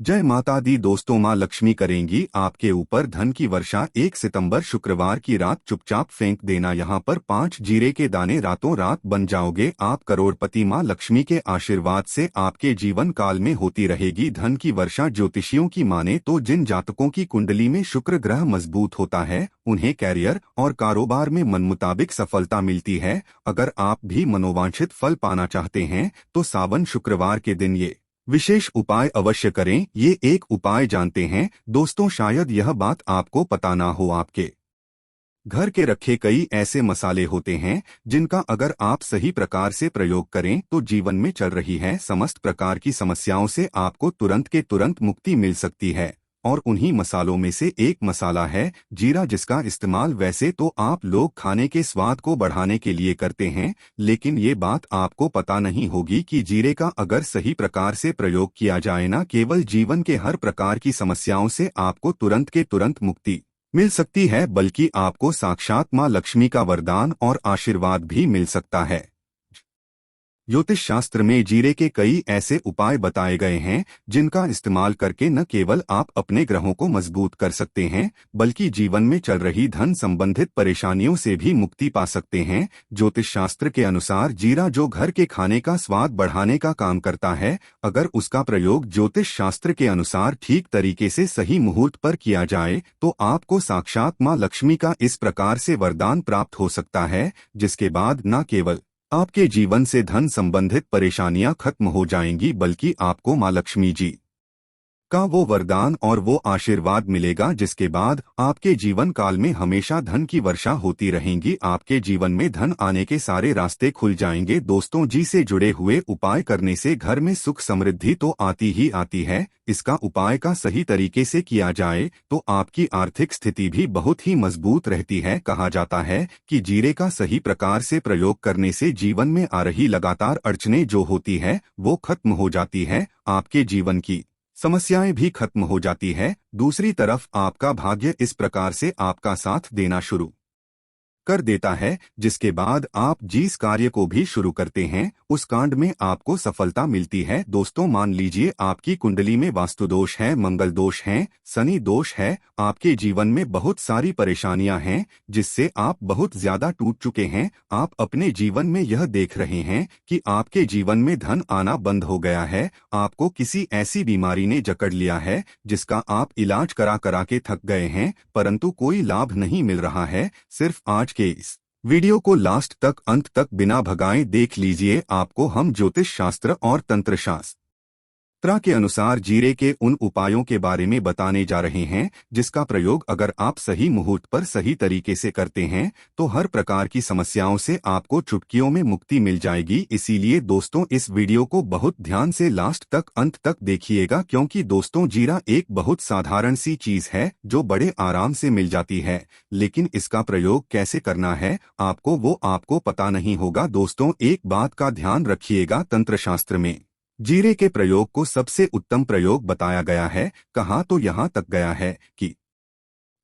जय माता दी दोस्तों, माँ लक्ष्मी करेंगी आपके ऊपर धन की वर्षा। 1 सितंबर शुक्रवार की रात चुपचाप फेंक देना यहाँ पर 5 जीरे के दाने, रातों रात बन जाओगे आप करोड़पति। माँ लक्ष्मी के आशीर्वाद से आपके जीवन काल में होती रहेगी धन की वर्षा। ज्योतिषियों की माने तो जिन जातकों की कुंडली में शुक्र ग्रह मजबूत होता है उन्हें कैरियर और कारोबार में मन मुताबिक सफलता मिलती है। अगर आप भी मनोवांछित फल पाना चाहते हैं तो सावन शुक्रवार के दिन ये विशेष उपाय अवश्य करें। ये एक उपाय जानते हैं दोस्तों, शायद यह बात आपको पता ना हो। आपके घर के रखे कई ऐसे मसाले होते हैं जिनका अगर आप सही प्रकार से प्रयोग करें तो जीवन में चल रही है समस्त प्रकार की समस्याओं से आपको तुरंत के तुरंत मुक्ति मिल सकती है। और उन्हीं मसालों में से एक मसाला है जीरा, जिसका इस्तेमाल वैसे तो आप लोग खाने के स्वाद को बढ़ाने के लिए करते हैं, लेकिन ये बात आपको पता नहीं होगी कि जीरे का अगर सही प्रकार से प्रयोग किया जाए न केवल जीवन के हर प्रकार की समस्याओं से आपको तुरंत के तुरंत मुक्ति मिल सकती है, बल्कि आपको साक्षात माँ लक्ष्मी का वरदान और आशीर्वाद भी मिल सकता है। ज्योतिष शास्त्र में जीरे के कई ऐसे उपाय बताए गए हैं जिनका इस्तेमाल करके न केवल आप अपने ग्रहों को मजबूत कर सकते हैं बल्कि जीवन में चल रही धन संबंधित परेशानियों से भी मुक्ति पा सकते हैं। ज्योतिष शास्त्र के अनुसार जीरा जो घर के खाने का स्वाद बढ़ाने का काम करता है, अगर उसका प्रयोग ज्योतिष शास्त्र के अनुसार ठीक तरीके से सही मुहूर्त पर किया जाए तो आपको साक्षात माँ लक्ष्मी का इस प्रकार से वरदान प्राप्त हो सकता है, जिसके बाद न केवल आपके जीवन से धन संबंधित परेशानियां खत्म हो जाएंगी बल्कि आपको माँ लक्ष्मी जी का वो वरदान और वो आशीर्वाद मिलेगा, जिसके बाद आपके जीवन काल में हमेशा धन की वर्षा होती रहेगी। आपके जीवन में धन आने के सारे रास्ते खुल जाएंगे। दोस्तों जी, से जुड़े हुए उपाय करने से घर में सुख समृद्धि तो आती ही आती है, इसका उपाय का सही तरीके से किया जाए तो आपकी आर्थिक स्थिति भी बहुत ही मजबूत रहती है। कहा जाता है कि जीरे का सही प्रकार से प्रयोग करने से जीवन में आ रही लगातार अड़चनें जो होती है वो खत्म हो जाती है, आपके जीवन की समस्याएं भी खत्म हो जाती है। दूसरी तरफ आपका भाग्य इस प्रकार से आपका साथ देना शुरू कर देता है, जिसके बाद आप जिस कार्य को भी शुरू करते हैं उस कांड में आपको सफलता मिलती है। दोस्तों, मान लीजिए आपकी कुंडली में वास्तु दोष है, मंगल दोष है, शनि दोष है, आपके जीवन में बहुत सारी परेशानियां हैं जिससे आप बहुत ज्यादा टूट चुके हैं। आप अपने जीवन में यह देख रहे हैं कि आपके जीवन में धन आना बंद हो गया है, आपको किसी ऐसी बीमारी ने जकड़ लिया है जिसका आप इलाज करा करा के थक गए हैं, परंतु कोई लाभ नहीं मिल रहा है। सिर्फ आज के इस वीडियो को लास्ट तक, अंत तक बिना भगाए देख लीजिए। आपको हम ज्योतिष शास्त्र और तंत्र शास्त्र के अनुसार जीरे के उन उपायों के बारे में बताने जा रहे हैं जिसका प्रयोग अगर आप सही मुहूर्त पर सही तरीके से करते हैं तो हर प्रकार की समस्याओं से आपको चुटकियों में मुक्ति मिल जाएगी। इसीलिए दोस्तों, इस वीडियो को बहुत ध्यान से लास्ट तक, अंत तक देखिएगा, क्योंकि दोस्तों जीरा एक बहुत साधारण सी चीज है जो बड़े आराम से मिल जाती है, लेकिन इसका प्रयोग कैसे करना है वो आपको पता नहीं होगा। दोस्तों, एक बात का ध्यान रखिएगा, तंत्र शास्त्र में जीरे के प्रयोग को सबसे उत्तम प्रयोग बताया गया है। कहा तो यहाँ तक गया है कि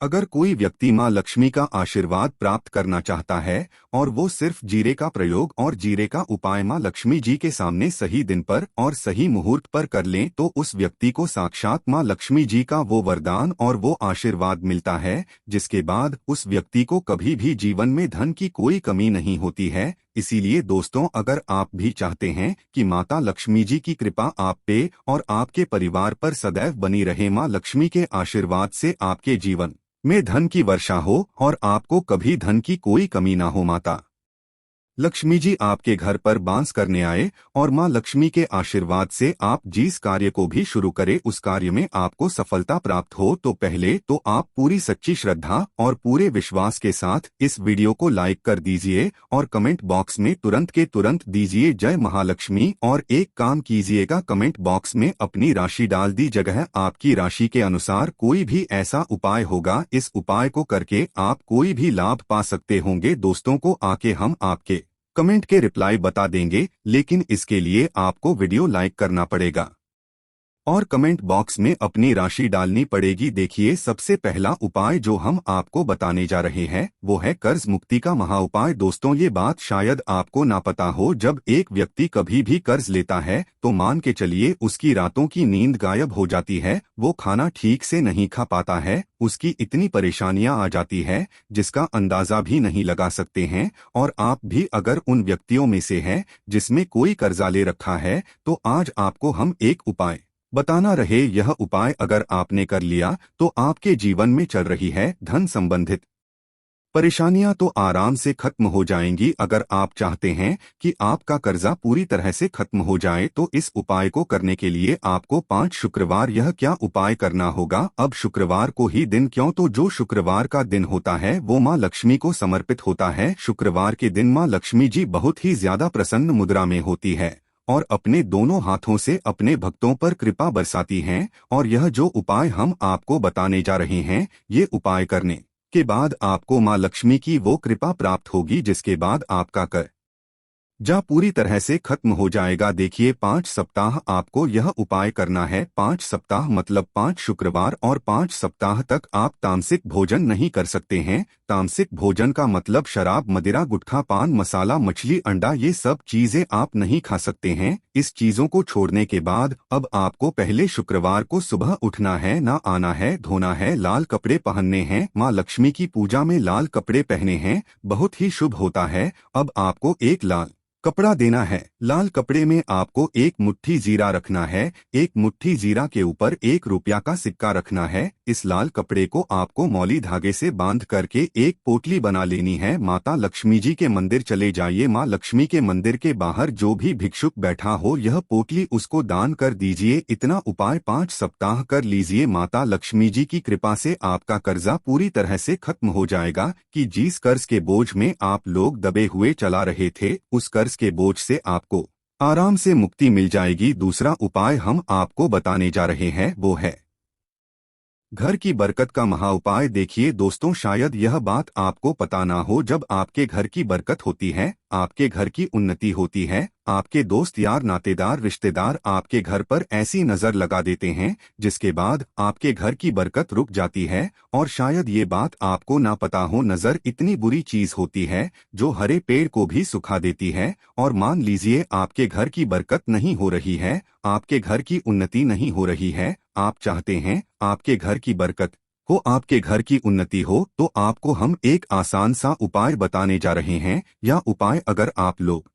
अगर कोई व्यक्ति माँ लक्ष्मी का आशीर्वाद प्राप्त करना चाहता है और वो सिर्फ जीरे का प्रयोग और जीरे का उपाय माँ लक्ष्मी जी के सामने सही दिन पर और सही मुहूर्त पर कर लें तो उस व्यक्ति को साक्षात माँ लक्ष्मी जी का वो वरदान और वो आशीर्वाद मिलता है, जिसके बाद उस व्यक्ति को कभी भी जीवन में धन की कोई कमी नहीं होती है। इसीलिए दोस्तों, अगर आप भी चाहते हैं कि माता लक्ष्मी जी की कृपा आप पे और आपके परिवार पर सदैव बनी रहे, माँ लक्ष्मी के आशीर्वाद से आपके जीवन में धन की वर्षा हो और आपको कभी धन की कोई कमी ना हो, माता लक्ष्मी जी आपके घर पर बांस करने आए और मां लक्ष्मी के आशीर्वाद से आप जिस कार्य को भी शुरू करें उस कार्य में आपको सफलता प्राप्त हो, तो पहले तो आप पूरी सच्ची श्रद्धा और पूरे विश्वास के साथ इस वीडियो को लाइक कर दीजिए और कमेंट बॉक्स में तुरंत के तुरंत दीजिए जय महालक्ष्मी। और एक काम कीजिएगा, कमेंट बॉक्स में अपनी राशि डाल दी जगह आपकी राशि के अनुसार कोई भी ऐसा उपाय होगा, इस उपाय को करके आप कोई भी लाभ पा सकते होंगे। दोस्तों को आके हम आपके कमेंट के रिप्लाई बता देंगे, लेकिन इसके लिए आपको वीडियो लाइक करना पड़ेगा। और कमेंट बॉक्स में अपनी राशि डालनी पड़ेगी। देखिए, सबसे पहला उपाय जो हम आपको बताने जा रहे हैं वो है कर्ज मुक्ति का महा उपाय। दोस्तों, ये बात शायद आपको ना पता हो, जब एक व्यक्ति कभी भी कर्ज लेता है तो मान के चलिए उसकी रातों की नींद गायब हो जाती है, वो खाना ठीक से नहीं खा पाता है, उसकी इतनी परेशानियां आ जाती है जिसका अंदाजा भी नहीं लगा सकते हैं। और आप भी अगर उन व्यक्तियों में से हैं जिसमें कोई कर्जा ले रखा है, तो आज आपको हम एक उपाय बताना रहे। यह उपाय अगर आपने कर लिया तो आपके जीवन में चल रही है धन संबंधित परेशानियां तो आराम से खत्म हो जाएंगी। अगर आप चाहते हैं कि आपका कर्जा पूरी तरह से खत्म हो जाए तो इस उपाय को करने के लिए आपको 5 शुक्रवार यह क्या उपाय करना होगा। अब शुक्रवार को ही दिन क्यों, तो जो शुक्रवार का दिन होता है वो माँ लक्ष्मी को समर्पित होता है। शुक्रवार के दिन माँ लक्ष्मी जी बहुत ही ज्यादा प्रसन्न मुद्रा में होती है और अपने दोनों हाथों से अपने भक्तों पर कृपा बरसाती हैं। और यह जो उपाय हम आपको बताने जा रहे हैं, ये उपाय करने के बाद आपको माँ लक्ष्मी की वो कृपा प्राप्त होगी जिसके बाद आपका कर्जा पूरी तरह से खत्म हो जाएगा। देखिए, 5 सप्ताह आपको यह उपाय करना है। 5 सप्ताह मतलब 5 शुक्रवार, और 5 सप्ताह तक आप तामसिक भोजन नहीं कर सकते हैं। तामसिक भोजन का मतलब शराब, मदिरा, गुटखा, पान मसाला, मछली, अंडा, ये सब चीजें आप नहीं खा सकते हैं। इस चीजों को छोड़ने के बाद अब आपको पहले शुक्रवार को सुबह उठना है, ना आना है, धोना है, लाल कपड़े पहनने हैं, माँ लक्ष्मी की पूजा में लाल कपड़े पहने हैं, बहुत ही शुभ होता है। अब आपको एक लाल कपड़ा देना है। लाल कपड़े में आपको एक मुट्ठी जीरा रखना है। एक मुट्ठी जीरा के ऊपर 1 रुपया का सिक्का रखना है। इस लाल कपड़े को आपको मौली धागे से बांध करके एक पोटली बना लेनी है। माता लक्ष्मी जी के मंदिर चले जाइए। माँ लक्ष्मी के मंदिर के बाहर जो भी भिक्षुक बैठा हो, यह पोटली उसको दान कर दीजिए। इतना उपाय 5 सप्ताह कर लीजिए। माता लक्ष्मी जी की कृपा से आपका कर्जा पूरी तरह से खत्म हो जाएगा कि जिस कर्ज के बोझ में आप लोग दबे हुए चला रहे थे, उस कर्ज के बोझ से आपको आराम से मुक्ति मिल जाएगी। दूसरा उपाय हम आपको बताने जा रहे हैं वो है घर की बरकत का महा उपाय। देखिए दोस्तों, शायद यह बात आपको पता ना हो, जब आपके घर की बरकत होती है, आपके घर की उन्नति होती है, आपके दोस्त यार नातेदार रिश्तेदार आपके घर पर ऐसी नजर लगा देते हैं जिसके बाद आपके घर की बरकत रुक जाती है। और शायद ये बात आपको ना पता हो, नजर इतनी बुरी चीज होती है जो हरे पेड़ को भी सुखा देती है। और मान लीजिए आपके घर की बरकत नहीं हो रही है, आपके घर की उन्नति नहीं हो रही है, आप चाहते हैं आपके घर की बरकत हो, आपके घर की उन्नति हो, तो आपको हम एक आसान सा उपाय बताने जा रहे हैं। यह उपाय अगर आप लोग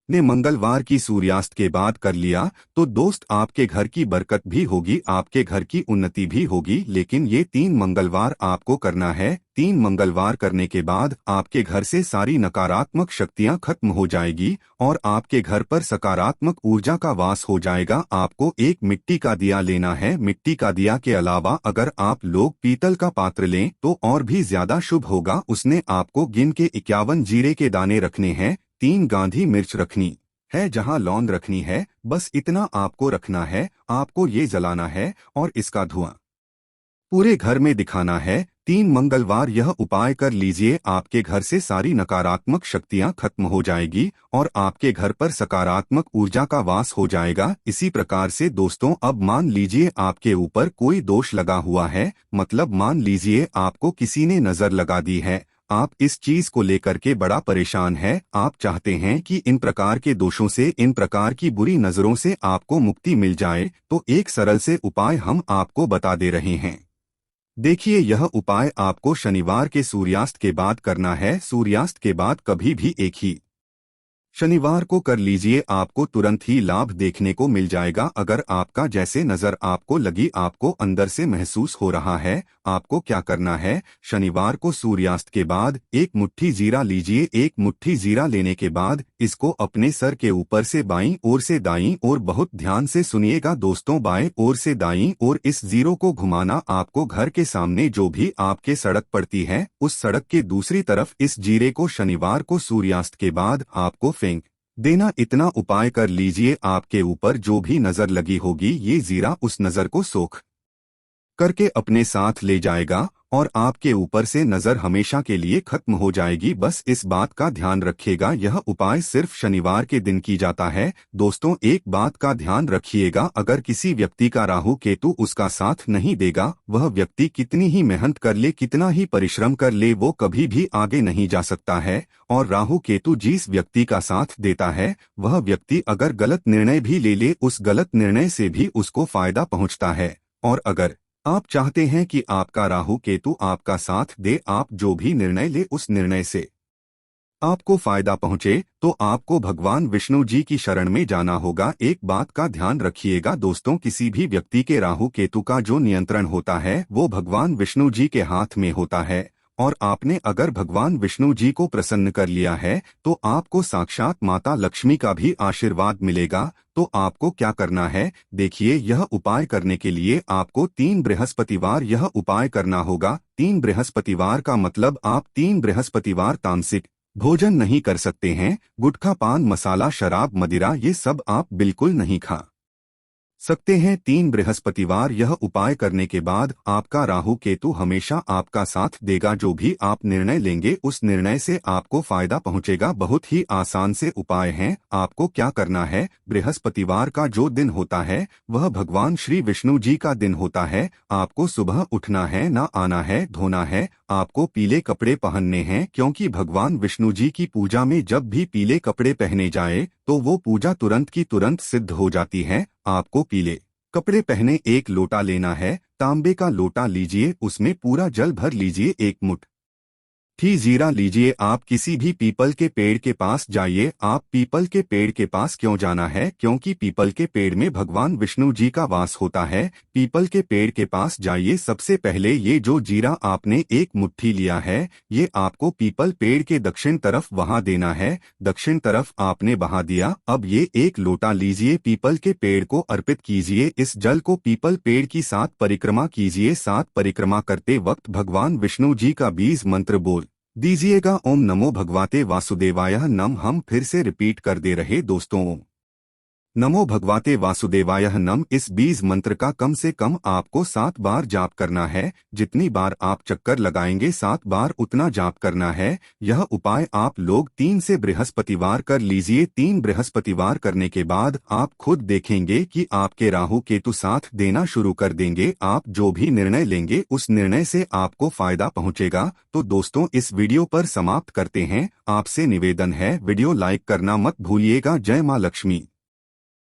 ने मंगलवार की सूर्यास्त के बाद कर लिया तो दोस्त आपके घर की बरकत भी होगी, आपके घर की उन्नति भी होगी। लेकिन ये 3 मंगलवार आपको करना है। 3 मंगलवार करने के बाद आपके घर से सारी नकारात्मक शक्तियां खत्म हो जाएगी और आपके घर पर सकारात्मक ऊर्जा का वास हो जाएगा। आपको एक मिट्टी का दिया लेना है। मिट्टी का दिया के अलावा अगर आप लोग पीतल का पात्र लें तो और भी ज्यादा शुभ होगा। उसने आपको गिन के 51 जीरे के दाने रखने हैं, 3 गांधी मिर्च रखनी है, जहां लौंग रखनी है, बस इतना आपको रखना है। आपको ये जलाना है और इसका धुआं पूरे घर में दिखाना है। 3 मंगलवार यह उपाय कर लीजिए, आपके घर से सारी नकारात्मक शक्तियां खत्म हो जाएगी और आपके घर पर सकारात्मक ऊर्जा का वास हो जाएगा। इसी प्रकार से दोस्तों, अब मान लीजिए आपके ऊपर कोई दोष लगा हुआ है, मतलब मान लीजिए आपको किसी ने नजर लगा दी है, आप इस चीज को लेकर के बड़ा परेशान है, आप चाहते हैं कि इन प्रकार के दोषों से, इन प्रकार की बुरी नजरों से आपको मुक्ति मिल जाए, तो एक सरल से उपाय हम आपको बता दे रहे हैं। देखिए, यह उपाय आपको शनिवार के सूर्यास्त के बाद करना है। सूर्यास्त के बाद कभी भी एक ही शनिवार को कर लीजिए, आपको तुरंत ही लाभ देखने को मिल जाएगा। अगर आपका जैसे नजर आपको लगी, आपको अंदर से महसूस हो रहा है, आपको क्या करना है, शनिवार को सूर्यास्त के बाद 1 मुट्ठी जीरा लीजिए। 1 मुट्ठी जीरा लेने के बाद इसको अपने सर के ऊपर से बाईं ओर से दाईं ओर, बहुत ध्यान से सुनिएगा दोस्तों, बाएं ओर से दाईं ओर इस जीरो को घुमाना। आपको घर के सामने जो भी आपके सड़क पड़ती है, उस सड़क के दूसरी तरफ इस जीरे को शनिवार को सूर्यास्त के बाद आपको फेंक देना। इतना उपाय कर लीजिए, आपके ऊपर जो भी नजर लगी होगी, ये जीरा उस नजर को सोख करके अपने साथ ले जाएगा और आपके ऊपर से नजर हमेशा के लिए खत्म हो जाएगी। बस इस बात का ध्यान रखिएगा, यह उपाय सिर्फ शनिवार के दिन की जाता है। दोस्तों, एक बात का ध्यान रखिएगा, अगर किसी व्यक्ति का राहु केतु उसका साथ नहीं देगा, वह व्यक्ति कितनी ही मेहनत कर ले, कितना ही परिश्रम कर ले, वो कभी भी आगे नहीं जा सकता है। और राहु केतु जिस व्यक्ति का साथ देता है, वह व्यक्ति अगर गलत निर्णय भी ले ले, उस गलत निर्णय से भी उसको फायदा पहुंचता है। और अगर आप चाहते हैं कि आपका राहु केतु आपका साथ दे, आप जो भी निर्णय ले उस निर्णय से आपको फायदा पहुंचे, तो आपको भगवान विष्णु जी की शरण में जाना होगा। एक बात का ध्यान रखिएगा दोस्तों, किसी भी व्यक्ति के राहु केतु का जो नियंत्रण होता है वो भगवान विष्णु जी के हाथ में होता है। और आपने अगर भगवान विष्णु जी को प्रसन्न कर लिया है तो आपको साक्षात माता लक्ष्मी का भी आशीर्वाद मिलेगा। तो आपको क्या करना है, देखिए, यह उपाय करने के लिए आपको 3 बृहस्पतिवार यह उपाय करना होगा। 3 बृहस्पतिवार का मतलब आप 3 बृहस्पतिवार तामसिक भोजन नहीं कर सकते हैं। गुटखा, पान मसाला, शराब, मदिरा, ये सब आप बिल्कुल नहीं खा सकते हैं। 3 बृहस्पतिवार यह उपाय करने के बाद आपका राहु केतु हमेशा आपका साथ देगा। जो भी आप निर्णय लेंगे उस निर्णय से आपको फायदा पहुंचेगा। बहुत ही आसान से उपाय हैं। आपको क्या करना है, बृहस्पतिवार का जो दिन होता है वह भगवान श्री विष्णु जी का दिन होता है। आपको सुबह उठना है, ना आना है, धोना है, आपको पीले कपड़े पहनने हैं, क्योंकि भगवान विष्णु जी की पूजा में जब भी पीले कपड़े पहने जाए तो वो पूजा तुरंत की तुरंत सिद्ध हो जाती है। आपको पीले कपड़े पहने, एक लोटा लेना है, तांबे का लोटा लीजिए, उसमें पूरा जल भर लीजिए, 1 मुट्ठी जीरा लीजिए। आप किसी भी पीपल के पेड़ के पास जाइए। आप पीपल के पेड़ के पास क्यों जाना है, क्योंकि पीपल के पेड़ में भगवान विष्णु जी का वास होता है। पीपल के पेड़ के पास जाइए। सबसे पहले ये जो जीरा आपने 1 मुट्ठी लिया है, ये आपको पीपल पेड़ के दक्षिण तरफ वहां देना है। दक्षिण तरफ आपने बहा दिया। अब ये 1 लोटा लीजिए, पीपल के पेड़ को अर्पित कीजिए। इस जल को पीपल पेड़ की 7 परिक्रमा कीजिए। 7 परिक्रमा करते वक्त भगवान विष्णु जी का 20 मंत्र बोल दीजिएगा। ओम नमो भगवते वासुदेवाय नम। हम फिर से रिपीट कर दे रहे दोस्तों, ओम नमो भगवते वासुदेवाय नम। इस 20 मंत्र का कम से कम आपको 7 बार जाप करना है। जितनी बार आप चक्कर लगाएंगे 7 बार उतना जाप करना है। यह उपाय आप लोग 3 से बृहस्पतिवार कर लीजिए। 3 बृहस्पतिवार करने के बाद आप खुद देखेंगे कि आपके राहु केतु साथ देना शुरू कर देंगे। आप जो भी निर्णय लेंगे उस निर्णय से आपको फायदा पहुंचेगा। तो दोस्तों, इस वीडियो पर समाप्त करते हैं। आपसे निवेदन है, वीडियो लाइक करना मत भूलिएगा। जय मां लक्ष्मी।